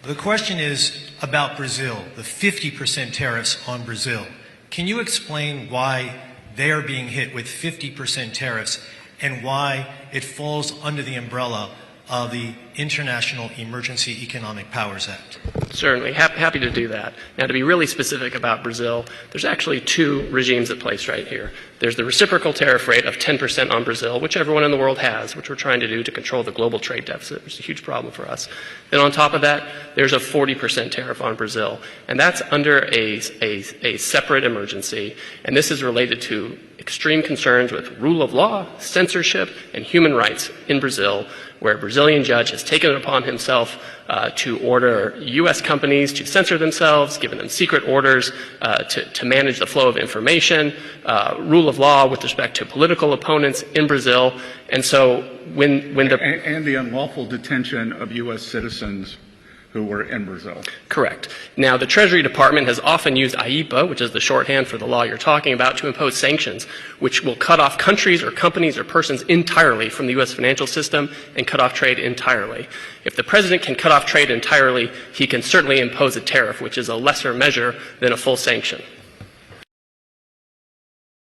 The question is about Brazil, the 50% tariffs on Brazil. Can you explain why they are being hit with 50% tariffs and why it falls under the umbrella of the International Emergency Economic Powers Act? Certainly. Happy to do that. Now, to be really specific about Brazil, there's actually two regimes at place right here. There's the reciprocal tariff rate of 10% on Brazil, which everyone in the world has, which we're trying to do to control the global trade deficit, which is a huge problem for us. Then on top of that, there's a 40% tariff on Brazil, and that's under a separate emergency, and this is related to extreme concerns with rule of law, censorship, and human rights in Brazil, where a Brazilian judge has taken it upon himself to order U.S. companies to censor themselves, given them secret orders to manage the flow of information, rule of law with respect to political opponents in Brazil. And so when the... And the unlawful detention of U.S. citizens who were in Brazil. Correct. Now, the Treasury Department has often used AIPA, which is the shorthand for the law you're talking about, to impose sanctions, which will cut off countries or companies or persons entirely from the U.S. financial system and cut off trade entirely. If the president can cut off trade entirely, he can certainly impose a tariff, which is a lesser measure than a full sanction.